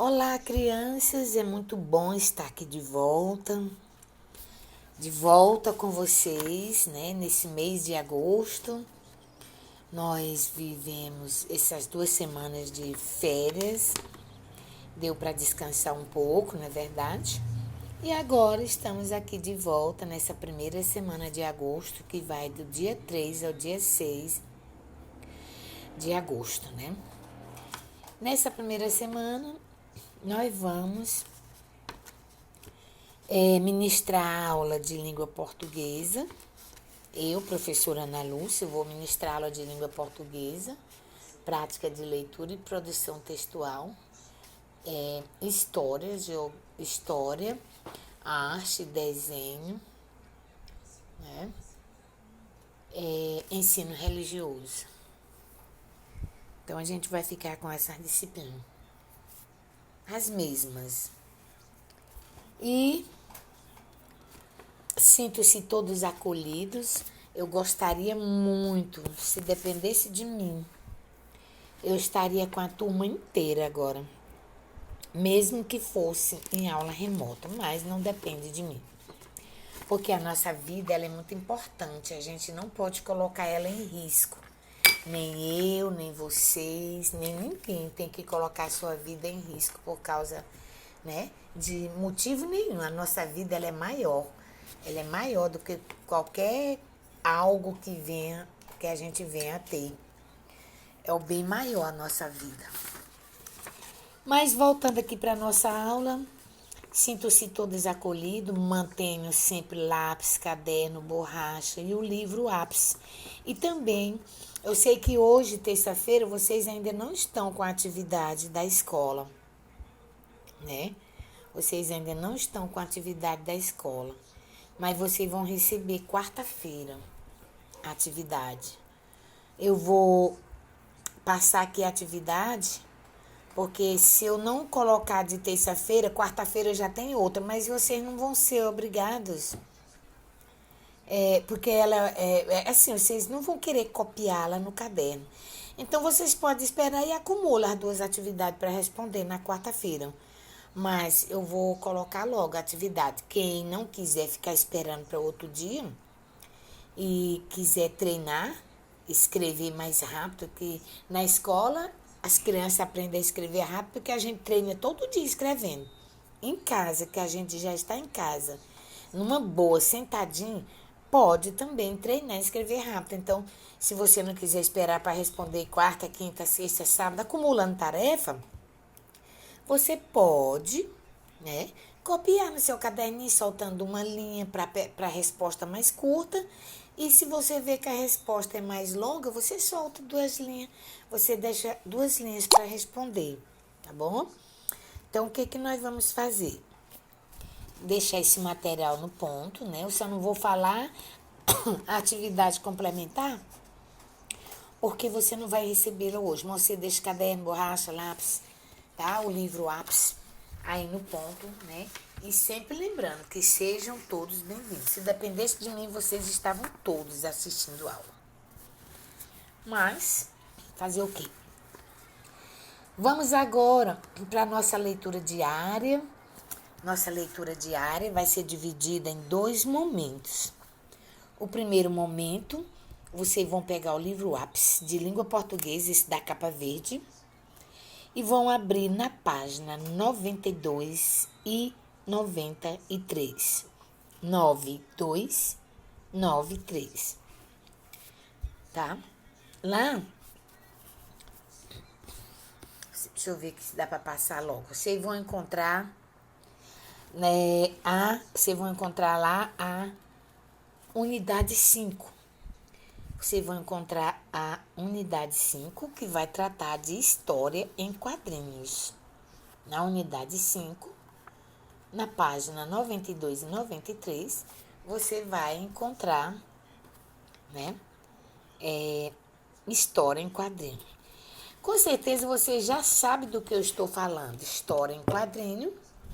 Olá, crianças, é muito bom estar aqui de volta com vocês, né? Nesse mês de agosto, nós vivemos essas 2 semanas de férias, deu para descansar um pouco, não é verdade? E agora estamos aqui de volta nessa primeira semana de agosto, que vai do dia 3 ao dia 6 de agosto, né? Nessa primeira semana, nós vamos ministrar a aula de língua portuguesa. Eu, professora Ana Lúcia, vou ministrar a aula de língua portuguesa, prática de leitura e produção textual, história, arte, desenho, né? Ensino religioso. Então a gente vai ficar com essas disciplinas, as mesmas. E sinto-se todos acolhidos. Eu gostaria muito, se dependesse de mim, eu estaria com a turma inteira agora, mesmo que fosse em aula remota, mas não depende de mim. Porque a nossa vida ela é muito importante, a gente não pode colocar ela em risco. Nem eu, nem vocês, nem ninguém tem que colocar a sua vida em risco por causa, né, de motivo nenhum. A nossa vida ela é maior do que qualquer algo que a gente venha a ter. É o bem maior a nossa vida. Mas voltando aqui para a nossa aula, sinto-se todos acolhidos, mantenho sempre lápis, caderno, borracha e o livro ápice. E também, eu sei que hoje, terça-feira, vocês ainda não estão com a atividade da escola, né? Vocês ainda não estão com a atividade da escola, mas vocês vão receber quarta-feira a atividade. Eu vou passar aqui a atividade, porque se eu não colocar de terça-feira, quarta-feira já tem outra, mas vocês não vão ser obrigados. Porque ela assim, vocês não vão querer copiá-la no caderno. Então vocês podem esperar e acumular as duas atividades para responder na quarta-feira. Mas eu vou colocar logo a atividade. Quem não quiser ficar esperando para outro dia e quiser treinar, escrever mais rápido, que na escola as crianças aprendem a escrever rápido porque a gente treina todo dia escrevendo. Em casa, que a gente já está em casa, numa boa, sentadinho, pode também treinar e escrever rápido. Então, se você não quiser esperar para responder quarta, quinta, sexta, sábado, acumulando tarefa, você pode, né, copiar no seu caderninho, soltando uma linha para a resposta mais curta. E se você vê que a resposta é mais longa, você solta 2 linhas. Você deixa 2 linhas para responder, tá bom? Então, o que nós vamos fazer? Deixar esse material no ponto, né? Eu só não vou falar a atividade complementar, porque você não vai recebê-la hoje. Mas você deixa caderno, borracha, lápis, tá? O livro ápice aí no ponto, né? E sempre lembrando que sejam todos bem-vindos. Se dependesse de mim, vocês estavam todos assistindo aula. Mas, fazer o quê? Vamos agora para a nossa leitura diária. Nossa leitura diária vai ser dividida em 2 momentos. O primeiro momento, vocês vão pegar o livro ápice de língua portuguesa, esse da capa verde, e vão abrir na página 92 e 93. 9293. Tá? Lá, deixa eu ver se dá para passar logo. Vocês vão encontrar, né, vocês vão encontrar lá a unidade 5. Vocês vão encontrar a unidade 5, que vai tratar de história em quadrinhos. Na unidade 5, na página 92 e 93, você vai encontrar, né, história em quadrinho. Com certeza você já sabe do que eu estou falando. História em quadrinho,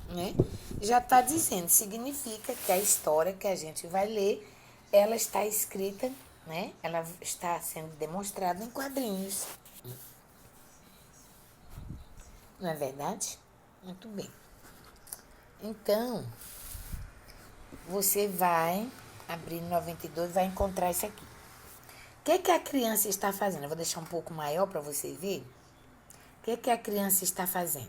né? Já está dizendo, significa que a história que a gente vai ler, ela está escrita, né? Ela está sendo demonstrada em quadrinhos. Não é verdade? Muito bem. Então, você vai abrir 92, vai encontrar isso aqui. O que a criança está fazendo? Eu vou deixar um pouco maior para você ver. O que a criança está fazendo?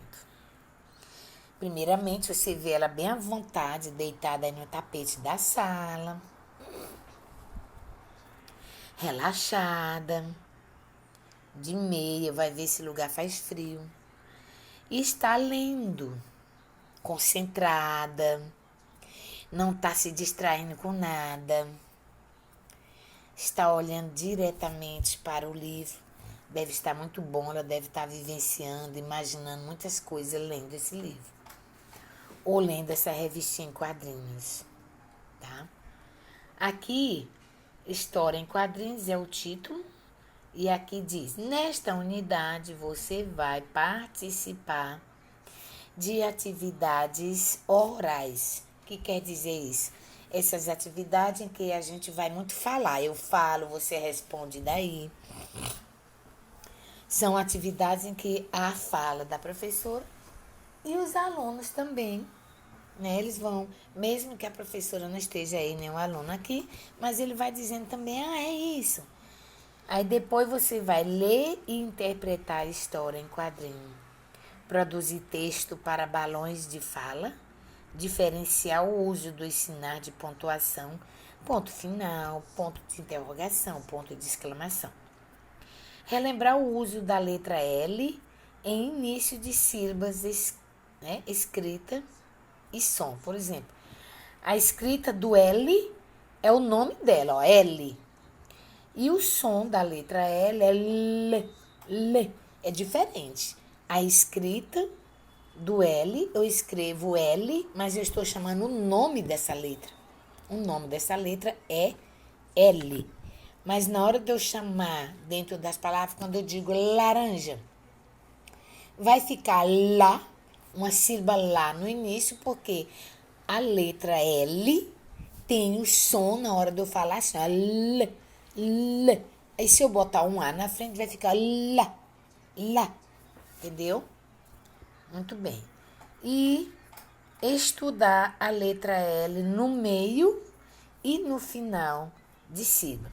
Primeiramente, você vê ela bem à vontade, deitada aí no tapete da sala, relaxada, de meia, vai ver se o lugar faz frio. E está lendo, concentrada, não está se distraindo com nada, está olhando diretamente para o livro. Deve estar muito bom, ela deve estar vivenciando, imaginando muitas coisas lendo esse livro. Ou lendo essa revistinha em quadrinhos, tá? Aqui, História em Quadrinhos é o título. E aqui diz, nesta unidade você vai participar de atividades orais. O que quer dizer isso? Essas atividades em que a gente vai muito falar. Eu falo, você responde daí. São atividades em que há fala da professora e os alunos também, né? Eles vão, mesmo que a professora não esteja aí, nem o aluno aqui, mas ele vai dizendo também, é isso. Aí depois você vai ler e interpretar a história em quadrinho, produzir texto para balões de fala, diferenciar o uso do ensinar de pontuação, ponto final, ponto de interrogação, ponto de exclamação. Relembrar o uso da letra L em início de sílabas, né, escrita e som. Por exemplo, a escrita do L é o nome dela, ó, L. E o som da letra L é L, L. É diferente. A escrita do L, eu escrevo L, mas eu estou chamando o nome dessa letra. O nome dessa letra é L. Mas na hora de eu chamar dentro das palavras, quando eu digo laranja, vai ficar lá, uma sílaba lá no início, porque a letra L tem o som na hora de eu falar assim, ó, L, L. Aí se eu botar um A na frente, vai ficar lá, lá. Entendeu? Muito bem. E estudar a letra L no meio e no final de sílaba.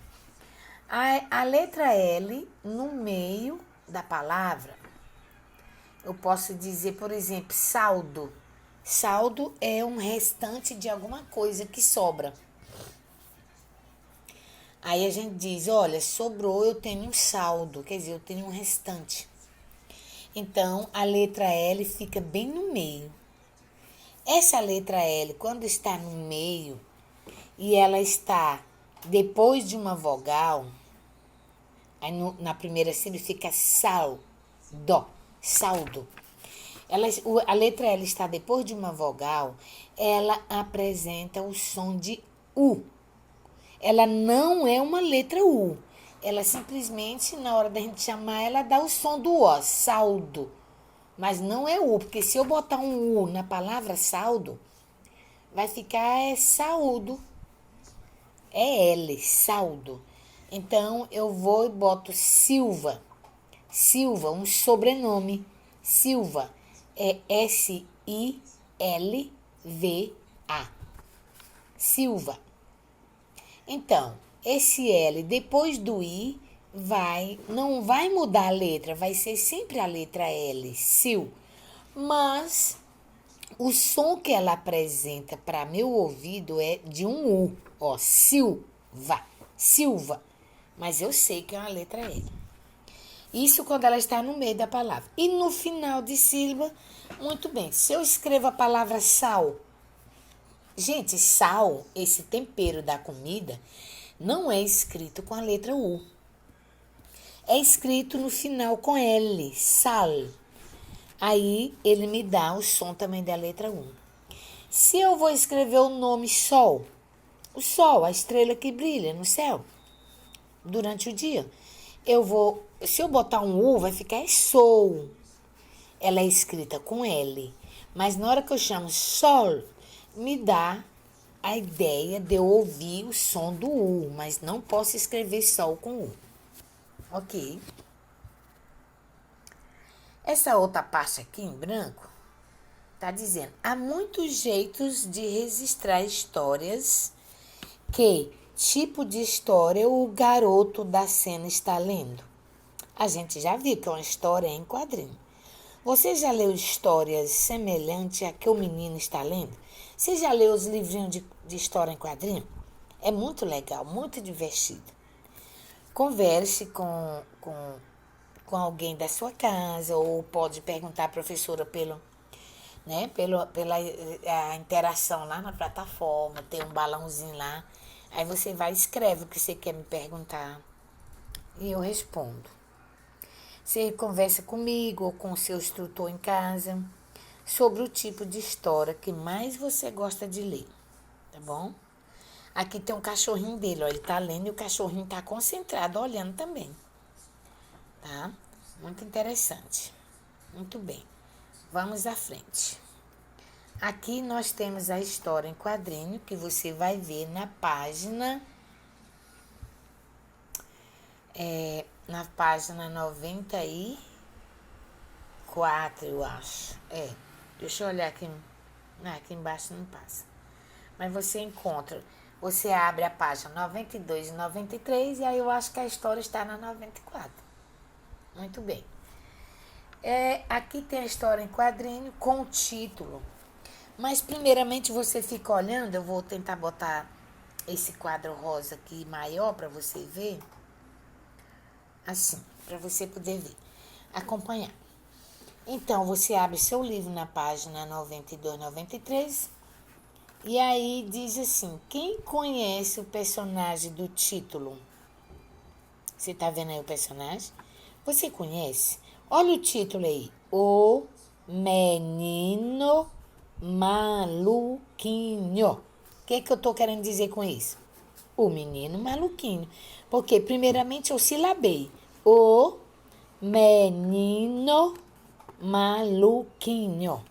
A letra L no meio da palavra, eu posso dizer, por exemplo, saldo. Saldo é um restante de alguma coisa que sobra. Aí a gente diz, olha, sobrou, eu tenho um saldo, quer dizer, eu tenho um restante. Então, a letra L fica bem no meio. Essa letra L, quando está no meio e ela está depois de uma vogal, aí na primeira sílaba fica saldo. A letra L está depois de uma vogal, ela apresenta o som de U. Ela não é uma letra U. Ela simplesmente, na hora da gente chamar, ela dá o som do O, saldo. Mas não é U, porque se eu botar um U na palavra saldo, vai ficar saúdo. É L, saldo. Então, eu vou e boto Silva. Silva, um sobrenome. Silva é S-I-L-V-A. Silva. Então, esse L depois do I não vai mudar a letra, vai ser sempre a letra L, sil. Mas o som que ela apresenta para meu ouvido é de um U, ó, silva. Mas eu sei que é uma letra L. Isso quando ela está no meio da palavra. E no final de sílaba, muito bem. Se eu escrevo a palavra sal, gente, sal, esse tempero da comida, não é escrito com a letra U. É escrito no final com L, sal. Aí ele me dá o som também da letra U. Se eu vou escrever o nome Sol, o Sol, a estrela que brilha no céu durante o dia, se eu botar um U, vai ficar Sol. Ela é escrita com L. Mas na hora que eu chamo Sol, me dá a ideia de eu ouvir o som do U, mas não posso escrever Sol com U. Ok? Essa outra parte aqui em branco tá dizendo: há muitos jeitos de registrar histórias. Que tipo de história o garoto da cena está lendo? A gente já viu que é uma história em quadrinho. Você já leu histórias semelhantes a que o menino está lendo? Você já leu os livrinhos de história em quadrinho? É muito legal, muito divertido. Converse com alguém da sua casa, ou pode perguntar à professora pela a interação lá na plataforma, tem um balãozinho lá. Aí você vai e escreve o que você quer me perguntar e eu respondo. Você conversa comigo ou com o seu instrutor em casa sobre o tipo de história que mais você gosta de ler, tá bom? Aqui tem um cachorrinho dele, ó, ele tá lendo e o cachorrinho tá concentrado olhando também, tá? Muito interessante. Muito bem. Vamos à frente. Aqui nós temos a história em quadrinho que você vai ver na página 94, eu acho. Deixa eu olhar aqui. Não, aqui embaixo não passa. Mas você abre a página 92 e 93 e aí eu acho que a história está na 94. Muito bem. Aqui tem a história em quadrinho com o título. Mas primeiramente você fica olhando, eu vou tentar botar esse quadro rosa aqui maior para você ver. Assim, para você poder ver, acompanhar. Então, você abre seu livro na página 92, 93. E aí diz assim: quem conhece o personagem do título? Você tá vendo aí o personagem? Você conhece? Olha o título aí. O Menino Maluquinho. O que eu tô querendo dizer com isso? O Menino Maluquinho. Porque, primeiramente, eu silabei. O Menino Maluquinho.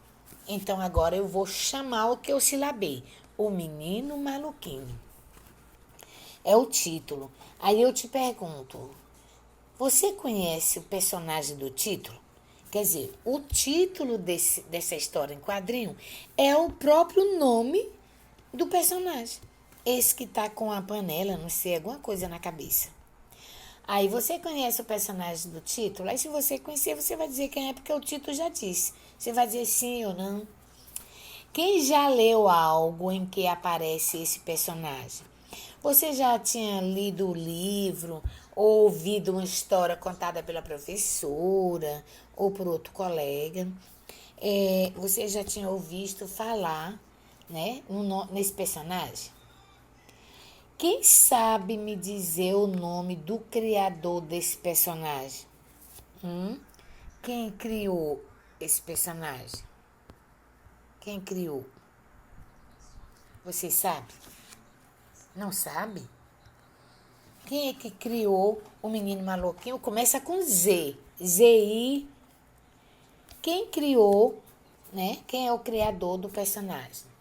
Então, agora eu vou chamar o que eu silabei. O Menino Maluquinho. É o título. Aí eu te pergunto: você conhece o personagem do título? Quer dizer, o título dessa história em quadrinho é o próprio nome do personagem. Esse que tá com a panela, não sei, alguma coisa na cabeça. Aí você conhece o personagem do título? Aí se você conhecer, você vai dizer quem é, porque o título já disse. Você vai dizer sim ou não. Quem já leu algo em que aparece esse personagem? Você já tinha lido o livro, ou ouvido uma história contada pela professora, ou por outro colega? Você já tinha ouvido falar, né, nesse personagem? Quem sabe me dizer o nome do criador desse personagem? Quem criou esse personagem? Quem criou? Você sabe? Não sabe? Quem é que criou o Menino Maluquinho? Começa com Z. Z-I. Quem criou, né? Quem é o criador do personagem?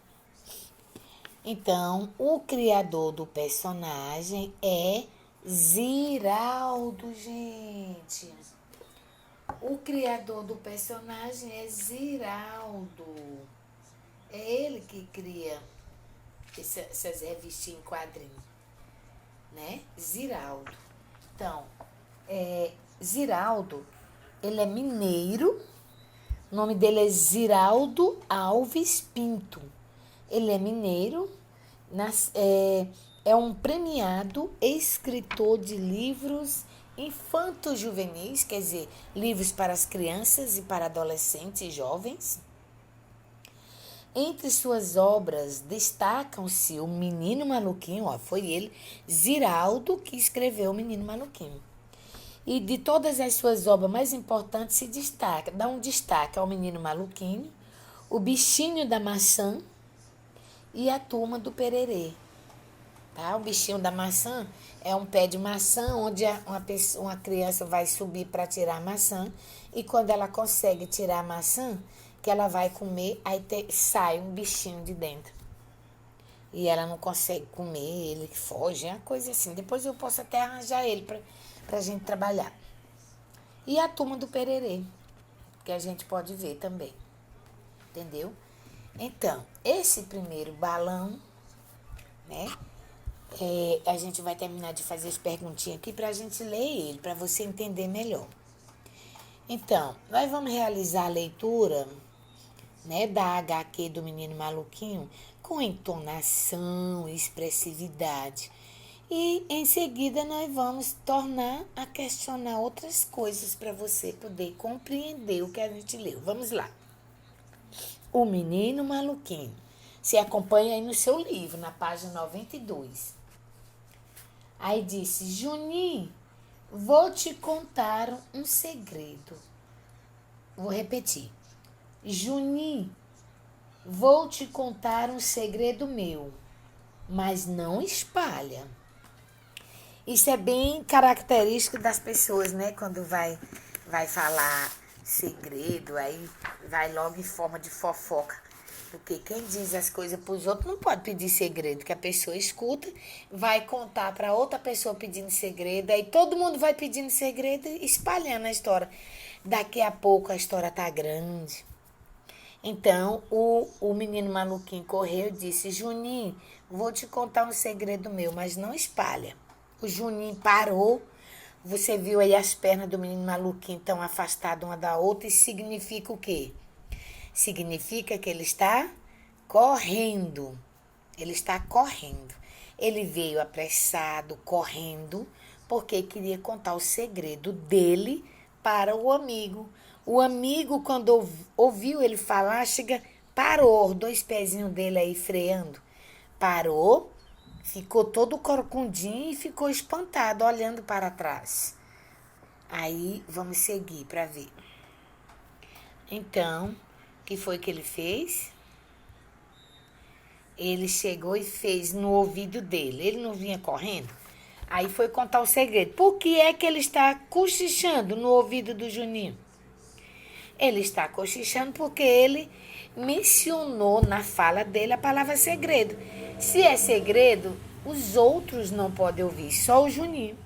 Então, o criador do personagem é Ziraldo, gente. O criador do personagem é Ziraldo. É ele que cria essas revistinhas em quadrinho, né? Ziraldo. Então, Ziraldo, ele é mineiro. O nome dele é Ziraldo Alves Pinto. Ele é mineiro, é um premiado escritor de livros infanto-juvenis, quer dizer, livros para as crianças e para adolescentes e jovens. Entre suas obras destacam-se O Menino Maluquinho, foi ele, Ziraldo, que escreveu O Menino Maluquinho. E de todas as suas obras mais importantes dá um destaque ao Menino Maluquinho, O Bichinho da Maçã e A Turma do Pererê. Tá? O bichinho da maçã é um pé de maçã onde uma criança vai subir para tirar a maçã e quando ela consegue tirar a maçã, que ela vai comer, aí sai um bichinho de dentro. E ela não consegue comer, ele foge, é uma coisa assim. Depois eu posso até arranjar ele pra gente trabalhar. E A Turma do Pererê, que a gente pode ver também. Entendeu? Então, esse primeiro balão, né? A gente vai terminar de fazer as perguntinhas aqui para a gente ler ele, para você entender melhor. Então, nós vamos realizar a leitura, né, da HQ do Menino Maluquinho com entonação, expressividade. E em seguida nós vamos tornar a questionar outras coisas para você poder compreender o que a gente leu. Vamos lá. O Menino Maluquinho. Se acompanha aí no seu livro, na página 92. Aí disse: Juninho, vou te contar um segredo. Vou repetir. Juninho, vou te contar um segredo meu, mas não espalha. Isso é bem característico das pessoas, né? Quando vai falar segredo, aí vai logo em forma de fofoca. Porque quem diz as coisas para os outros não pode pedir segredo, que a pessoa escuta, vai contar para outra pessoa pedindo segredo, aí todo mundo vai pedindo segredo e espalhando a história. Daqui a pouco a história tá grande. Então, o menino maluquinho correu e disse: Juninho, vou te contar um segredo meu, mas não espalha. O Juninho parou. Você viu aí as pernas do menino maluquinho tão afastadas uma da outra. Isso significa o quê? Significa que ele está correndo. Ele está correndo. Ele veio apressado, correndo, porque queria contar o segredo dele para o amigo. O amigo, quando ouviu ele falar, parou, dois pezinhos dele aí freando. Parou, ficou todo corcundinho e ficou espantado, olhando para trás. Aí, vamos seguir para ver. Então, o que foi que ele fez? Ele chegou e fez no ouvido dele. Ele não vinha correndo? Aí foi contar o segredo. Por que é que ele está cochichando no ouvido do Juninho? Ele está cochichando porque ele mencionou na fala dele a palavra segredo. Se é segredo, os outros não podem ouvir, só o Juninho.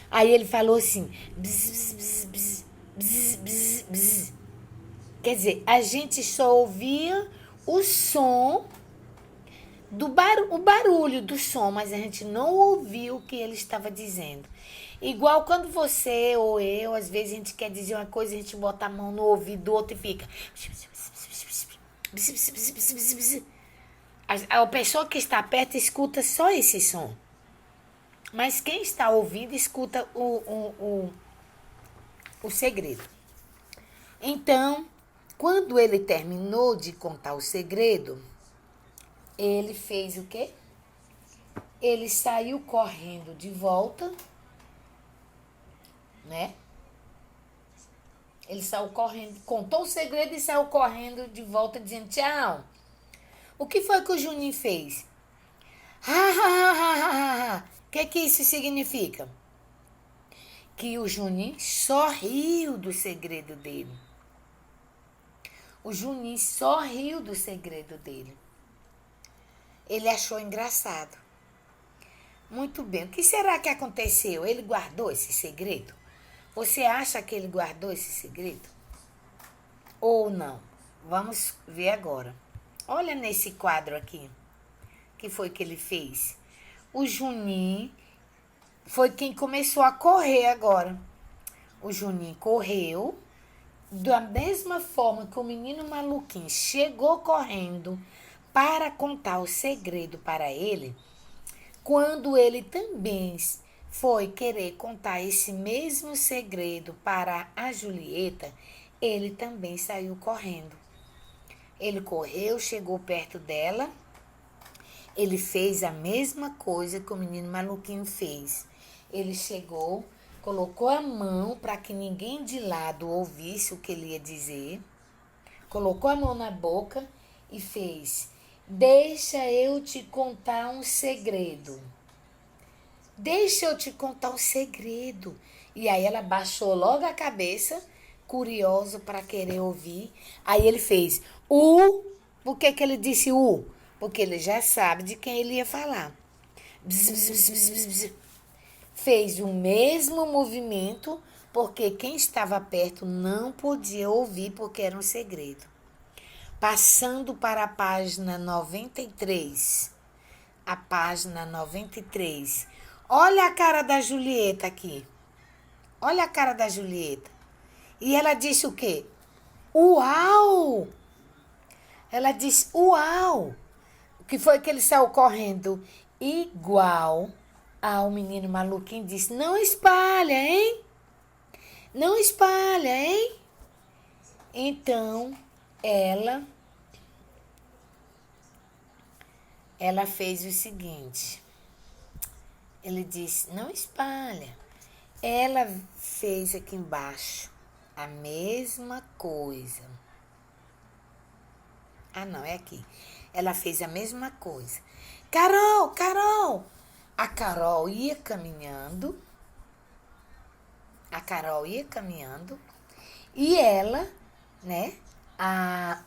Aí ele falou assim: bzz, bzz, bzz, bzz, bzz, bzz. Quer dizer, a gente só ouvia o som o barulho do som, mas a gente não ouviu o que ele estava dizendo. Igual quando você ou eu, às vezes a gente quer dizer uma coisa, a gente bota a mão no ouvido do outro e fica. A pessoa que está perto escuta só esse som. Mas quem está ouvindo escuta o segredo. Então, quando ele terminou de contar o segredo, ele fez o quê? Ele saiu correndo de volta, né? Ele saiu correndo, contou o segredo e saiu correndo de volta dizendo tchau. O que foi que o Juninho fez? O que isso significa? Que o Juninho só riu do segredo dele. O Juninho só riu do segredo dele. Ele achou engraçado. Muito bem. O que será que aconteceu? Ele guardou esse segredo? Você acha que ele guardou esse segredo? Ou não? Vamos ver agora. Olha nesse quadro aqui. O que foi que ele fez? O Juninho foi quem começou a correr agora. O Juninho correu. Da mesma forma que o menino maluquinho chegou correndo para contar o segredo para ele, quando ele também foi querer contar esse mesmo segredo para a Julieta, ele também saiu correndo. Ele correu, chegou perto dela, ele fez a mesma coisa que o menino maluquinho fez. Ele chegou, colocou a mão para que ninguém de lado ouvisse o que ele ia dizer, colocou a mão na boca e fez: deixa eu te contar um segredo. Deixa eu te contar um segredo. E aí ela baixou logo a cabeça, curioso para querer ouvir. Aí ele fez Por que ele disse Porque ele já sabe de quem ele ia falar. Bzz, bzz, bzz, bzz, bzz. Fez o mesmo movimento, porque quem estava perto não podia ouvir, porque era um segredo. Passando para a página 93. A página 93. Olha a cara da Julieta aqui. Olha a cara da Julieta. E ela disse o quê? Uau! Ela disse, uau! O que foi que ele saiu correndo? Igual ao menino maluquinho disse, não espalha, hein? Não espalha, hein? Então, ela fez o seguinte. Ele disse, não espalha. Ela fez aqui embaixo a mesma coisa. Ah, não, é aqui. Ela fez a mesma coisa. Carol, Carol! A Carol ia caminhando. A Carol ia caminhando. E ela, né? A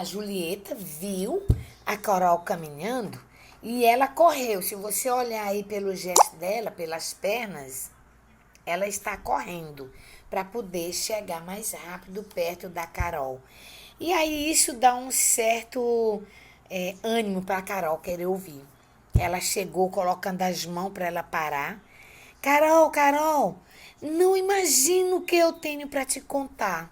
Julieta viu a Carol caminhando e ela correu. Se você olhar aí pelo gesto dela, pelas pernas, ela está correndo para poder chegar mais rápido perto da Carol. E aí isso dá um certo ânimo para a Carol querer ouvir. Ela chegou colocando as mãos para ela parar. Carol, Carol, não imagino o que eu tenho para te contar.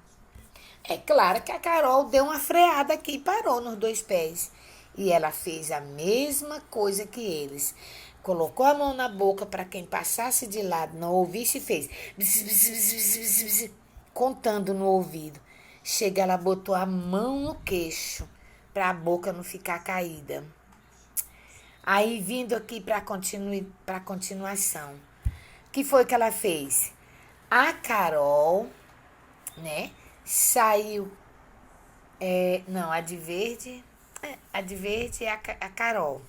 É claro que a Carol deu uma freada aqui e parou nos dois pés. E ela fez a mesma coisa que eles. Colocou a mão na boca para quem passasse de lado, não ouvisse e fez. Bzz, bzz, bzz, bzz, bzz, contando no ouvido. Chega, ela botou a mão no queixo para a boca não ficar caída. Aí, vindo aqui para continuação. O que foi que ela fez? A Carol, né, saiu. Não, a de verde. A de verde é a Carol.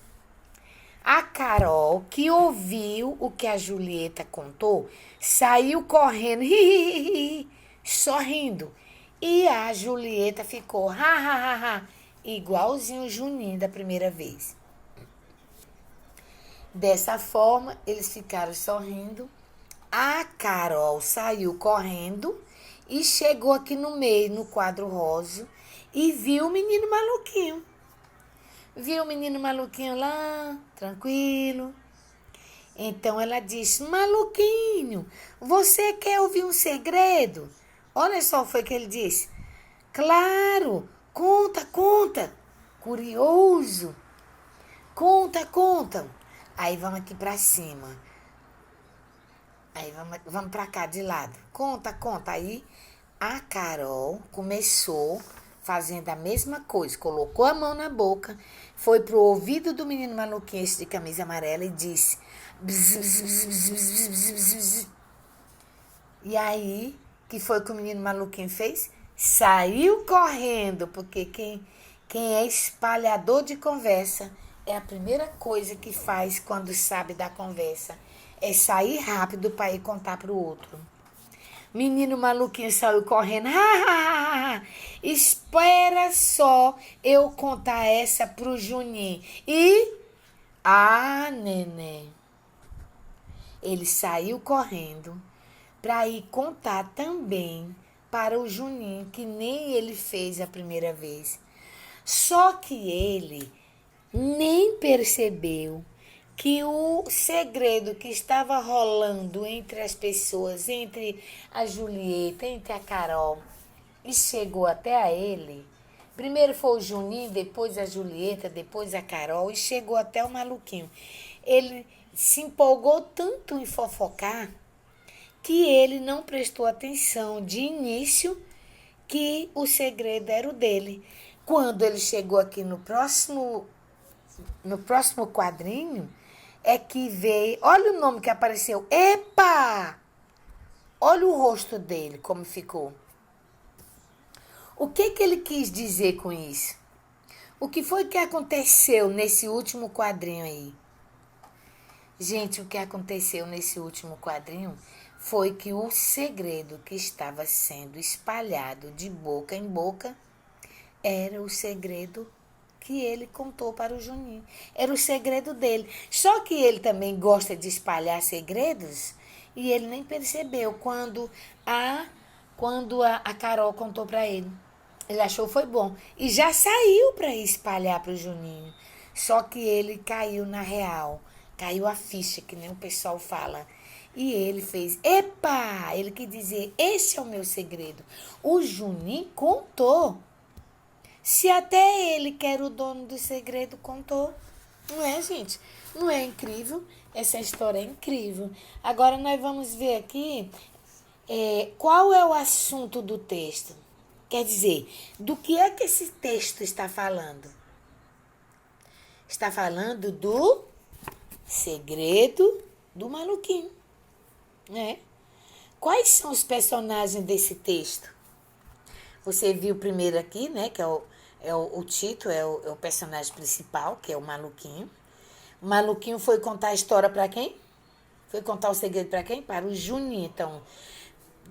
A Carol, que ouviu o que a Julieta contou, saiu correndo, sorrindo. E a Julieta ficou, ha, ha, ha, ha, igualzinho o Juninho da primeira vez. Dessa forma, eles ficaram sorrindo. A Carol saiu correndo e chegou aqui no meio, no quadro rosa, e viu o menino maluquinho. Viu o menino maluquinho lá, tranquilo. Então ela disse, maluquinho, você quer ouvir um segredo? Olha só o que foi que ele disse. Claro, conta, conta. Curioso. Conta, conta. Aí vamos aqui pra cima. Aí vamos pra cá de lado. Conta, conta. Aí a Carol começou fazendo a mesma coisa. Colocou a mão na boca, foi pro ouvido do menino maluquinho, esse de camisa amarela, e disse... Bzz, bzz, bzz, bzz, bzz, bzz, bzz. E aí, que foi que o menino maluquinho fez? Saiu correndo, porque quem é espalhador de conversa é a primeira coisa que faz quando sabe da conversa. É sair rápido para ir contar pro outro. Menino maluquinho saiu correndo. Espera só eu contar essa pro Juninho. E... neném. Ele saiu correndo para ir contar também para o Juninho, que nem ele fez a primeira vez. Só que ele nem percebeu que o segredo que estava rolando entre as pessoas, entre a Julieta, entre a Carol, e chegou até a ele. Primeiro foi o Juninho, depois a Julieta, depois a Carol, e chegou até o maluquinho. Ele se empolgou tanto em fofocar que ele não prestou atenção de início que o segredo era o dele. Quando ele chegou aqui no próximo quadrinho, é que veio... Olha o nome que apareceu. Epa! Olha o rosto dele, como ficou. O que ele quis dizer com isso? O que foi que aconteceu nesse último quadrinho aí? Gente, o que aconteceu nesse último quadrinho foi que o segredo que estava sendo espalhado de boca em boca era o segredo que ele contou para o Juninho. Era o segredo dele. Só que ele também gosta de espalhar segredos e ele nem percebeu quando a Carol contou para ele. Ele achou foi bom. E já saiu para espalhar para o Juninho. Só que ele caiu na real. Caiu a ficha, que nem o pessoal fala. E ele fez, epa! Ele quis dizer, esse é o meu segredo. O Juninho contou. Se até ele, que era o dono do segredo, contou. Não é, gente? Não é incrível? Essa história é incrível. Agora nós vamos ver aqui qual é o assunto do texto. Quer dizer, do que é que esse texto está falando? Está falando do segredo do maluquinho, né? Quais são os personagens desse texto? Você viu primeiro aqui, né? Que o Tito, é o personagem principal, que é o maluquinho. O maluquinho foi contar a história para quem? Foi contar o segredo para quem? Para o Juninho. Então,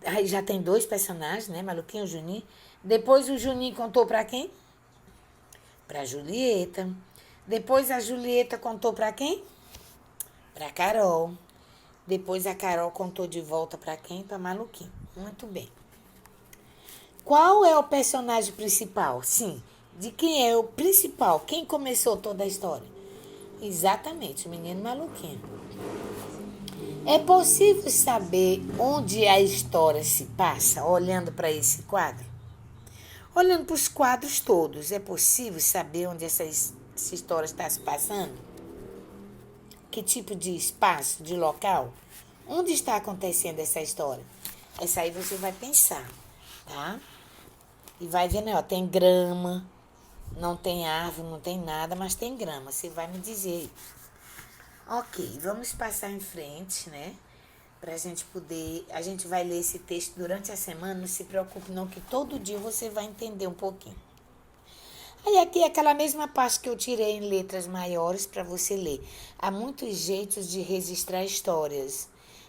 aí já tem dois personagens, né? Maluquinho e Juninho. Depois o Juninho contou para quem? Para Julieta. Depois a Julieta contou para quem? Para Carol. Depois a Carol contou de volta para quem? Para Maluquinho. Muito bem. Qual é o personagem principal? Sim. De quem é o principal? Quem começou toda a história? Exatamente, o menino Maluquinho. É possível saber onde a história se passa olhando para esse quadro? Olhando para os quadros todos, é possível saber onde essa história está se passando? Que tipo de espaço, de local? Onde está acontecendo essa história? Essa aí você vai pensar, tá? E vai ver, né? Ó, tem grama, não tem árvore, não tem nada, mas tem grama. Você vai me dizer. Ok, vamos passar em frente, né? Pra gente poder. A gente vai ler esse texto durante a semana. Não se preocupe, não, que todo dia você vai entender um pouquinho. Aí aqui é aquela mesma parte que eu tirei em letras maiores para você ler. Há muitos jeitos de registrar histórias.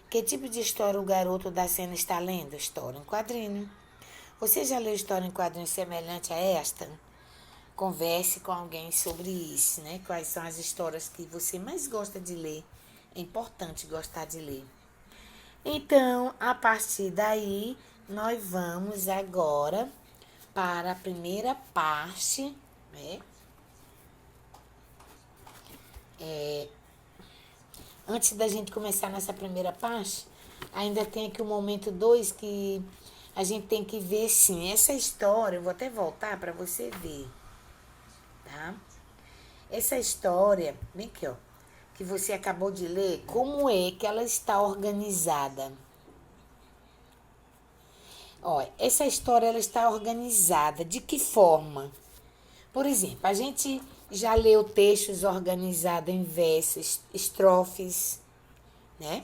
Que tipo de história o garoto da cena está lendo? História em quadrinho. Você já leu história em quadrinho semelhante a esta? Converse com alguém sobre isso, né? Quais são as histórias que você mais gosta de ler? É importante gostar de ler. Então, a partir daí, nós vamos agora para a primeira parte, né? Antes da gente começar nessa primeira parte, ainda tem aqui o momento 2 que a gente tem que ver, sim, essa história. Eu vou até voltar para você ver, tá? Essa história, vem aqui, ó, que você acabou de ler, como é que ela está organizada? Ó, essa história ela está organizada de que forma? Por exemplo, a gente já leu textos organizados em versos, estrofes, né?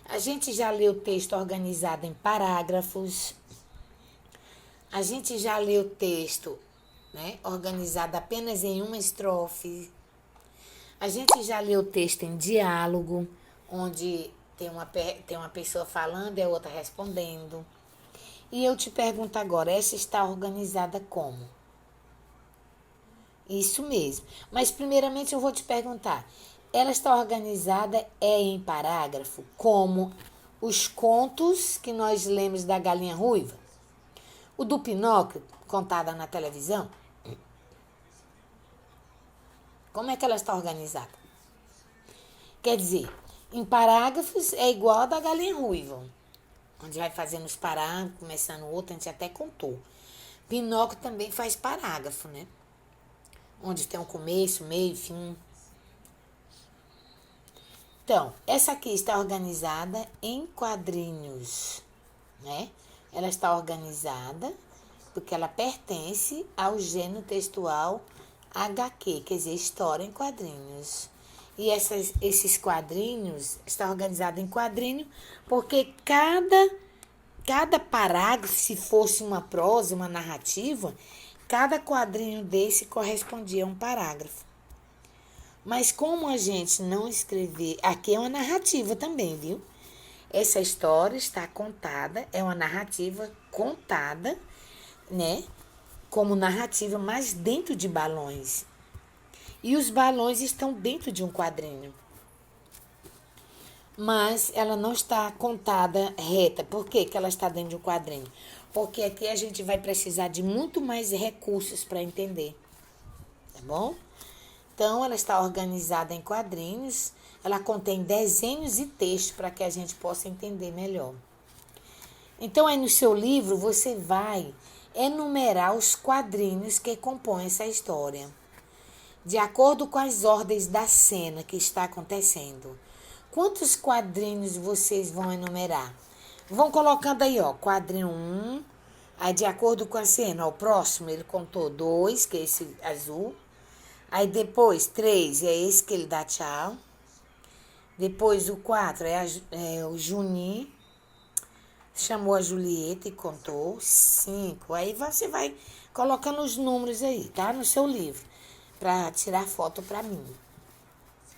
A gente já leu texto organizado em parágrafos. A gente já leu texto, né, organizado apenas em uma estrofe. A gente já leu texto em diálogo, onde tem uma pessoa falando e a outra respondendo. E eu te pergunto agora, essa está organizada como? Isso mesmo. Mas primeiramente eu vou te perguntar, ela está organizada em parágrafo, como os contos que nós lemos da Galinha Ruiva? O do Pinóquio, contada na televisão? Como é que ela está organizada? Quer dizer, em parágrafos é igual a da Galinha Ruiva, onde vai fazendo os parágrafos, começando o outro, a gente até contou. Pinóquio também faz parágrafo, né? Onde tem um começo, meio, fim. Então, essa aqui está organizada em quadrinhos, né? Ela está organizada porque ela pertence ao gênero textual HQ, quer dizer, história em quadrinhos. E esses quadrinhos estão organizados em quadrinho porque cada parágrafo, se fosse uma prosa, uma narrativa, cada quadrinho desse correspondia a um parágrafo. Mas como a gente não escrever... Aqui é uma narrativa também, viu? Essa história está contada, é uma narrativa contada, né? Como narrativa, mas dentro de balões. E os balões estão dentro de um quadrinho. Mas ela não está contada reta. Por que ela está dentro de um quadrinho? porque aqui a gente vai precisar de muito mais recursos para entender, tá bom? Então, ela está organizada em quadrinhos, ela contém desenhos e texto para que a gente possa entender melhor. Então, aí no seu livro, você vai enumerar os quadrinhos que compõem essa história, de acordo com as ordens da cena que está acontecendo. Quantos quadrinhos vocês vão enumerar? Vão colocando aí, ó, quadrinho 1, aí de acordo com a cena, ó, o próximo ele contou 2, que é esse azul. Aí depois 3 é esse que ele dá tchau. Depois o 4 é o Juninho, chamou a Julieta e contou 5. Aí você vai colocando os números aí, tá? No seu livro, para tirar foto para mim,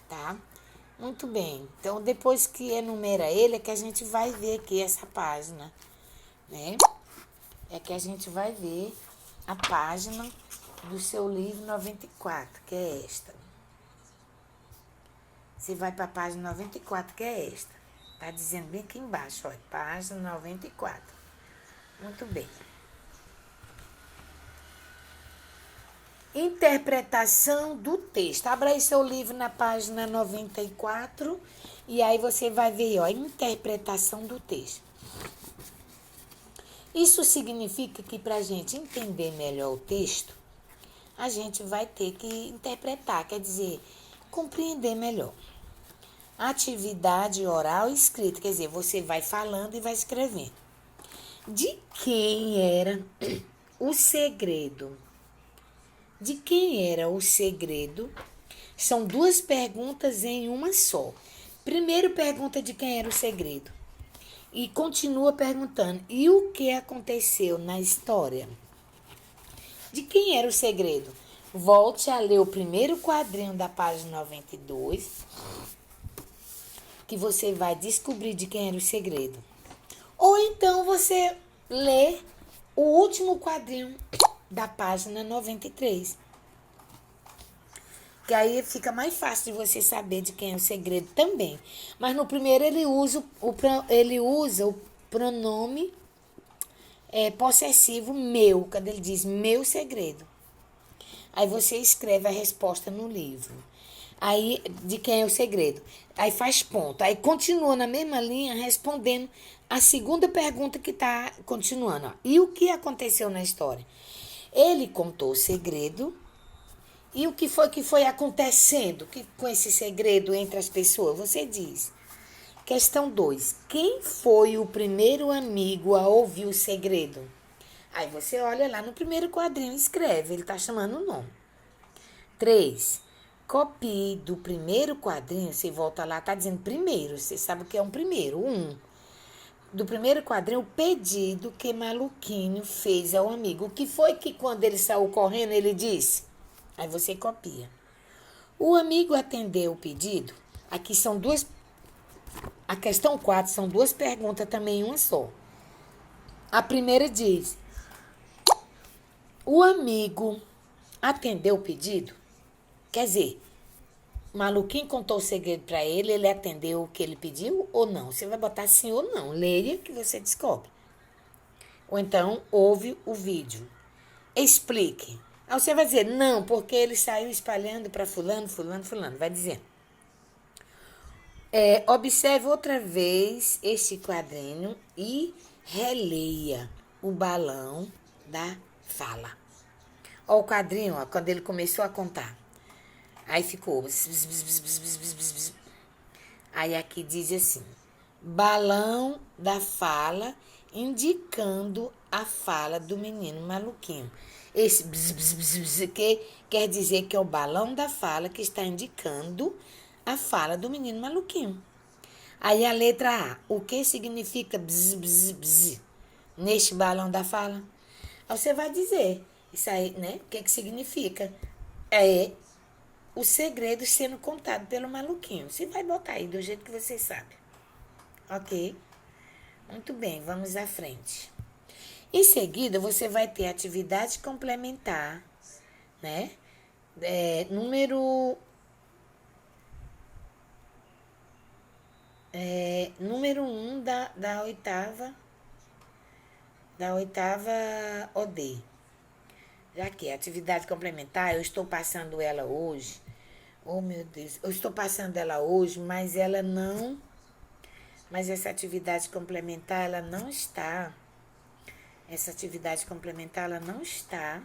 tá? Muito bem. Então, depois que enumera ele, é que a gente vai ver aqui essa página, né? É que a gente vai ver a página do seu livro 94, que é esta. Você vai para a página 94, que é esta. Tá dizendo bem aqui embaixo, ó, página 94. Muito bem. Interpretação do texto. Abra aí seu livro na página 94 e aí você vai ver, ó, a interpretação do texto. Isso significa que para a gente entender melhor o texto, a gente vai ter que interpretar, quer dizer, compreender melhor. Atividade oral e escrita, quer dizer, você vai falando e vai escrevendo. De quem era o segredo? De quem era o segredo? São duas perguntas em uma só. Primeiro pergunta de quem era o segredo. E continua perguntando, e o que aconteceu na história? De quem era o segredo? Volte a ler o primeiro quadrinho da página 92, que você vai descobrir de quem era o segredo. Ou então você lê o último quadrinho da página 93. Que aí fica mais fácil de você saber de quem é o segredo também. Mas no primeiro ele usa o pronome possessivo meu, quando ele diz meu segredo. Aí você escreve a resposta no livro. Aí, de quem é o segredo? Aí faz ponto. Aí continua na mesma linha respondendo a segunda pergunta que está continuando. Ó. E o que aconteceu na história? Ele contou o segredo. E o que foi acontecendo com esse segredo entre as pessoas? Você diz. Questão 2. Quem foi o primeiro amigo a ouvir o segredo? Aí você olha lá no primeiro quadrinho e escreve. Ele está chamando o nome. 3. Copie do primeiro quadrinho. Você volta lá, está dizendo primeiro. Você sabe o que é um primeiro. 1. Do primeiro quadrinho, o pedido que Maluquinho fez ao amigo. O que foi que quando ele saiu correndo, ele disse? Aí você copia. O amigo atendeu o pedido. Aqui são duas. A questão 4 são duas perguntas também, uma só. A primeira diz: o amigo atendeu o pedido? Quer dizer, o Maluquinho contou o segredo para ele, ele atendeu o que ele pediu ou não? Você vai botar sim ou não. Leia que você descobre. Ou então, ouve o vídeo. Explique. Aí você vai dizer, não, porque ele saiu espalhando para fulano, fulano, fulano. Vai dizer. Observe outra vez este quadrinho e releia o balão da fala. Ó, o quadrinho, ó, quando ele começou a contar. Aí ficou. Aí aqui diz assim: balão da fala indicando a fala do menino maluquinho. Esse que quer dizer que é o balão da fala que está indicando a fala do menino maluquinho. Aí a letra A, o que significa neste balão da fala? Aí você vai dizer, isso aí, né? O que significa? É o segredo sendo contado pelo maluquinho. Você vai botar aí do jeito que você sabe. Ok? Muito bem, vamos à frente. Em seguida, você vai ter atividade complementar, né? Número 1 da oitava. da oitava OD. Já que é atividade complementar, eu estou passando ela hoje. Oh, meu Deus. Eu estou passando ela hoje, mas ela não. Mas essa atividade complementar, ela não está. Essa atividade complementar, ela não está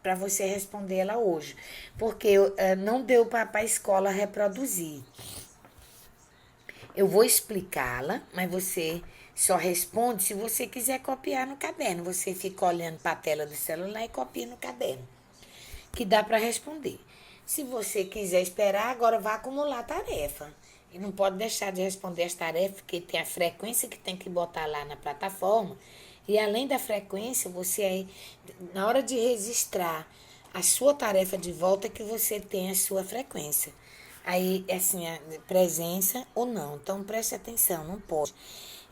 para você responder ela hoje. Porque não deu para a escola reproduzir. Eu vou explicá-la, mas você só responde se você quiser copiar no caderno. Você fica olhando para a tela do celular e copia no caderno, que dá para responder. Se você quiser esperar, agora vai acumular tarefa. E não pode deixar de responder as tarefas, porque tem a frequência que tem que botar lá na plataforma. E além da frequência, você aí, na hora de registrar a sua tarefa de volta, que você tem a sua frequência. Aí, assim, a presença ou não. Então, preste atenção, não pode.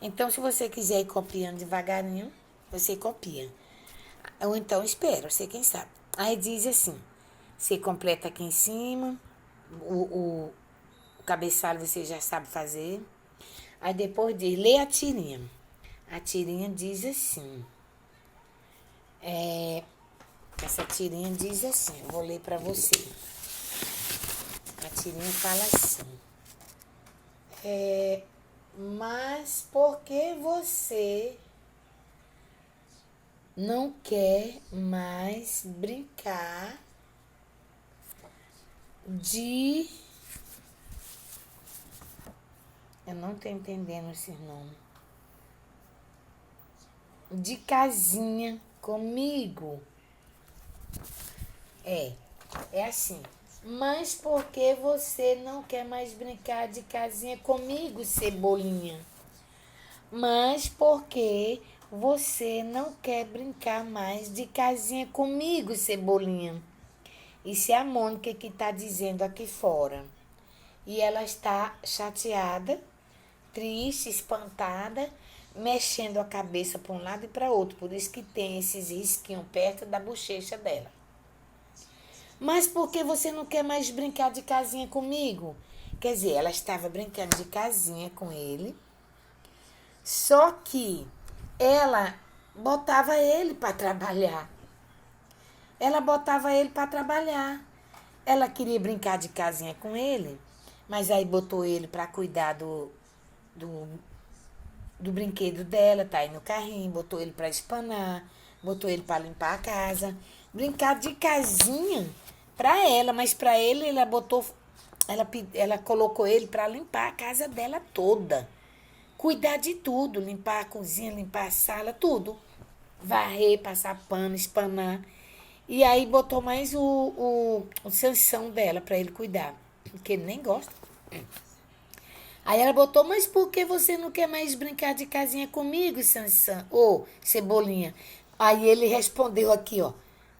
Então, se você quiser ir copiando devagarinho, você copia. Ou então, espera, você quem sabe. Aí diz assim, você completa aqui em cima, o, o cabeçalho você já sabe fazer. Aí depois diz, lê a tirinha. A tirinha diz assim, essa tirinha diz assim, eu vou ler para você. A tirinha fala assim, mas por que você não quer mais brincar de... Eu não tô entendendo esse nome. De casinha comigo. É assim. Mas por que você não quer mais brincar de casinha comigo, Cebolinha? Mas por que você não quer brincar mais de casinha comigo, Cebolinha? Isso é a Mônica que está dizendo aqui fora. E ela está chateada, triste, espantada, mexendo a cabeça para um lado e para outro. Por isso que tem esses risquinhos perto da bochecha dela. Mas por que você não quer mais brincar de casinha comigo? Quer dizer, ela estava brincando de casinha com ele, só que ela botava ele para trabalhar. Ela botava ele para trabalhar. Ela queria brincar de casinha com ele, mas aí botou ele para cuidar do, do brinquedo dela, tá aí no carrinho, botou ele para espanar, botou ele para limpar a casa, brincar de casinha para ela, mas para ele ela botou, ela colocou ele para limpar a casa dela toda, cuidar de tudo, limpar a cozinha, limpar a sala, tudo, varrer, passar pano, espanar. E aí botou mais o Sansão dela para ele cuidar, porque ele nem gosta. Aí ela botou, mas por que você não quer mais brincar de casinha comigo, Sansão? Ô, Cebolinha. Aí ele respondeu aqui, ó.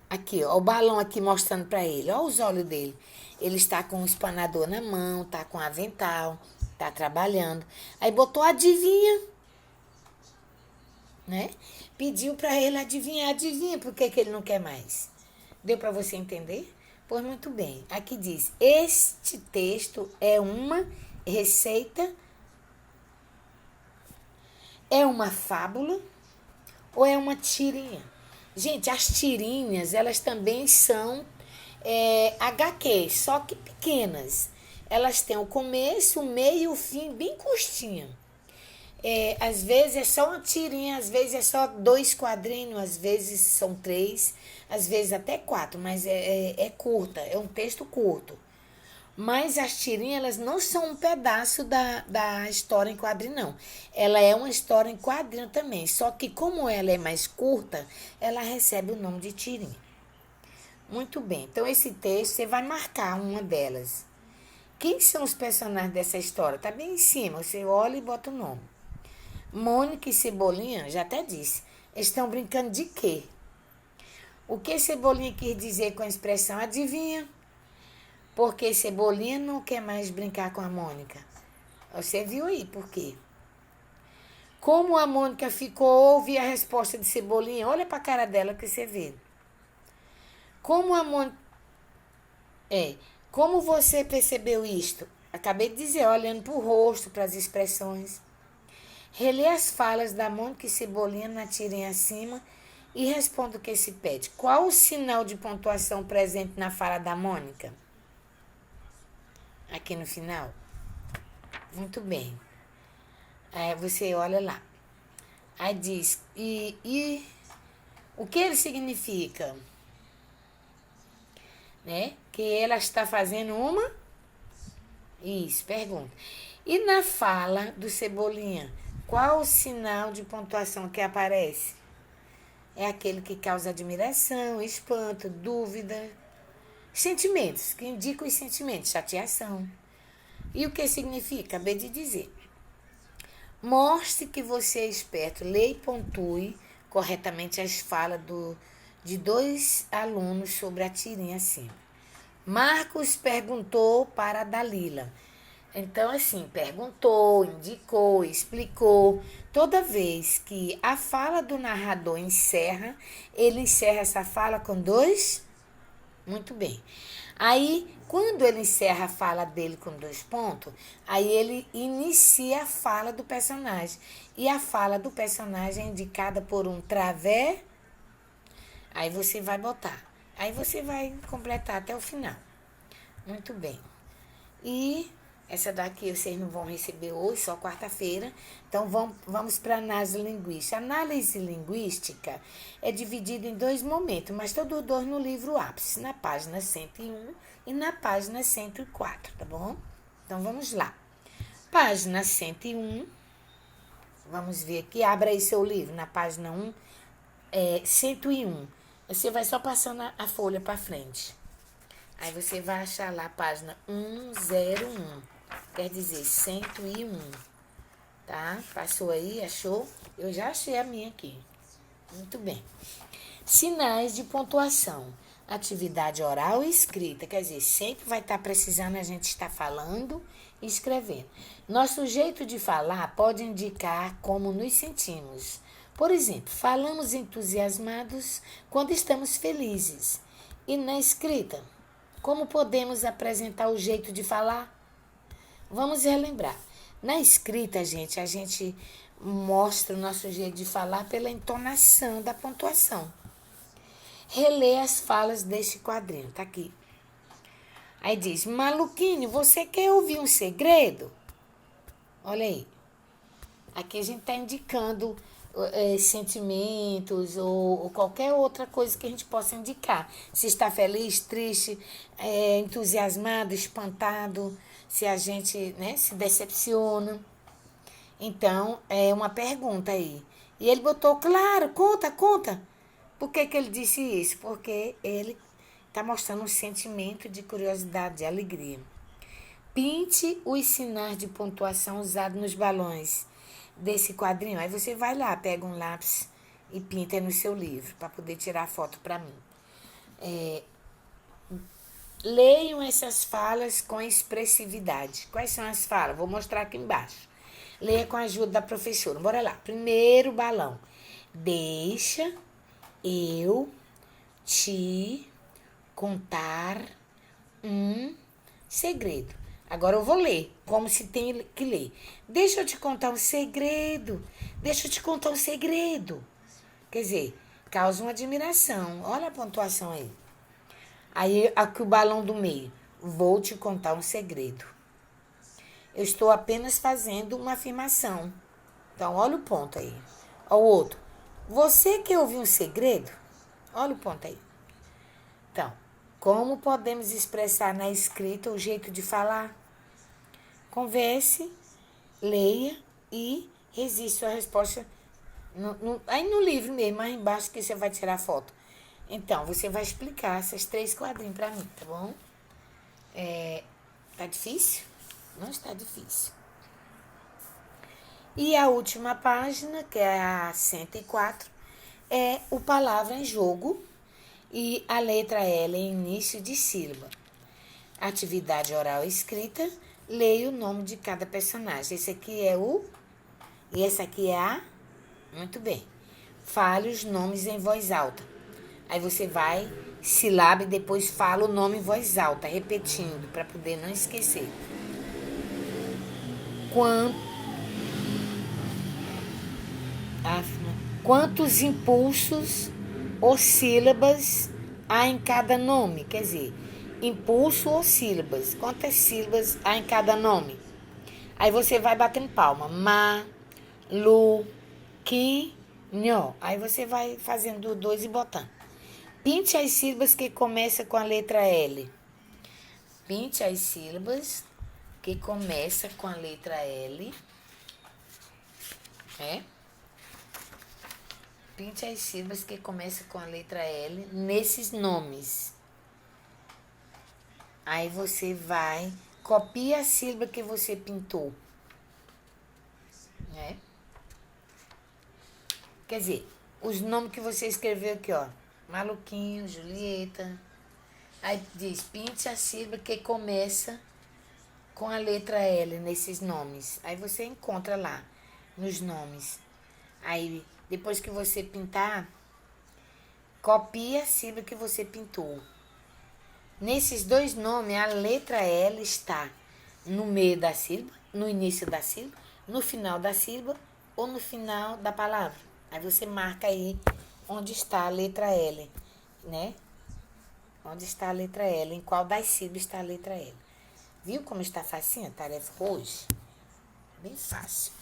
Aqui, ó, o balão aqui mostrando para ele. Ó os olhos dele. Ele está com um espanador na mão, tá com avental, tá trabalhando. Aí botou adivinha, né? Pediu para ele adivinhar, adivinha por que ele não quer mais. Deu para você entender? Pois muito bem. Aqui diz: este texto é uma receita, é uma fábula ou é uma tirinha? Gente, as tirinhas, elas também são HQ, só que pequenas. Elas têm o começo, o meio e o fim bem curtinho. Às vezes é só uma tirinha, às vezes é só 2 quadrinhos, às vezes são 3, às vezes até 4, mas é curta, é um texto curto. Mas as tirinhas, elas não são um pedaço da história em quadrinho, não. Ela é uma história em quadrinho também, só que como ela é mais curta, ela recebe o nome de tirinha. Muito bem, então esse texto você vai marcar uma delas. Quem são os personagens dessa história? Tá bem em cima, você olha e bota o nome. Mônica e Cebolinha, já até disse, estão brincando de quê? O que Cebolinha quis dizer com a expressão adivinha? Porque Cebolinha não quer mais brincar com a Mônica. Você viu aí por quê? Como a Mônica ficou, ouve a resposta de Cebolinha. Olha para a cara dela que você vê. Como a Mônica... Como você percebeu isto? Acabei de dizer, olhando para o rosto, para as expressões. Relê as falas da Mônica e Cebolinha na tirinha acima e responda o que se pede. Qual o sinal de pontuação presente na fala da Mônica? Aqui no final. Muito bem. Aí você olha lá. Aí diz, e o que ele significa? Né? Que ela está fazendo uma? Isso, pergunta. E na fala do Cebolinha, qual o sinal de pontuação que aparece? É aquele que causa admiração, espanto, dúvida, sentimentos, que indicam os sentimentos, chateação. E o que significa? Acabei de dizer. Mostre que você é esperto. Leia e pontue corretamente as falas de 2 alunos sobre a tirinha acima. Marcos perguntou para a Dalila. Então, assim, perguntou, indicou, explicou. Toda vez que a fala do narrador encerra, ele encerra essa fala com 2. Muito bem. Aí, quando ele encerra a fala dele com 2 pontos, aí ele inicia a fala do personagem. E a fala do personagem é indicada por um través. Aí você vai botar. Aí você vai completar até o final. Muito bem. E essa daqui vocês não vão receber hoje, só quarta-feira. Então, vamos para a análise linguística. A análise linguística é dividida em 2 momentos, mas todos 2 no livro Ápice, na página 101 e na página 104, tá bom? Então, vamos lá. Página 101. Vamos ver aqui. Abra aí seu livro na página 101. Você vai só passando a folha para frente. Aí você vai achar lá a página 101. Quer dizer, 101. Tá? Passou aí, achou? Eu já achei a minha aqui. Muito bem. Sinais de pontuação. Atividade oral e escrita. Quer dizer, sempre vai estar precisando a gente estar falando e escrevendo. Nosso jeito de falar pode indicar como nos sentimos. Por exemplo, falamos entusiasmados quando estamos felizes. E na escrita, como podemos apresentar o jeito de falar? Vamos relembrar. Na escrita, a gente mostra o nosso jeito de falar pela entonação da pontuação. Relê as falas deste quadrinho, tá aqui. Aí diz, Maluquinho, você quer ouvir um segredo? Olha aí. Aqui a gente está indicando sentimentos ou qualquer outra coisa que a gente possa indicar. Se está feliz, triste, entusiasmado, espantado, se a gente, né, se decepciona. Então, é uma pergunta aí. E ele botou, claro, conta. Por que ele disse isso? Porque ele está mostrando um sentimento de curiosidade, de alegria. Pinte os sinais de pontuação usados nos balões desse quadrinho. Aí você vai lá, pega um lápis e pinta no seu livro para poder tirar foto para mim. Leiam essas falas com expressividade. Quais são as falas? Vou mostrar aqui embaixo. Leia com a ajuda da professora. Bora lá. Primeiro balão. Deixa eu te contar um segredo. Agora eu vou ler, como se tem que ler. Deixa eu te contar um segredo. Deixa eu te contar um segredo. Quer dizer, causa uma admiração. Olha a pontuação aí. Aí, aqui o balão do meio. Vou te contar um segredo. Eu estou apenas fazendo uma afirmação. Então, olha o ponto aí. Olha o outro. Você quer ouvir um segredo? Olha o ponto aí. Então, como podemos expressar na escrita o jeito de falar? Converse, leia e registre a resposta aí no livro mesmo, aí embaixo que você vai tirar foto. Então, você vai explicar esses 3 quadrinhos para mim, tá bom? Tá difícil? Não está difícil. E a última página, que é a 104, é o palavra em jogo e a letra L é início de sílaba. Atividade oral escrita, leia o nome de cada personagem. Esse aqui é o... E essa aqui é a... Muito bem. Fale os nomes em voz alta. Aí você vai, sílaba e depois fala o nome em voz alta, repetindo, para poder não esquecer. Quantos impulsos ou sílabas há em cada nome? Quer dizer, impulso ou sílabas. Quantas sílabas há em cada nome? Aí você vai batendo palma. Ma, lu, ki, nho. Aí você vai fazendo dois e botando. Pinte as sílabas que começam com a letra L. Pinte as sílabas que começam com a letra L. É? Pinte as sílabas que começam com a letra L nesses nomes. Aí você vai, copia a sílaba que você pintou. Né? Quer dizer, os nomes que você escreveu aqui, ó. Maluquinho, Julieta. Aí diz, pinte a sílaba que começa com a letra L nesses nomes. Aí você encontra lá nos nomes. Aí, depois que você pintar, copia a sílaba que você pintou. Nesses dois nomes, a letra L está no meio da sílaba, no início da sílaba, no final da sílaba ou no final da palavra. Aí você marca aí onde está a letra L, né? Onde está a letra L, em qual das sílabas está a letra L. Viu como está facinho a tarefa hoje? Bem fácil.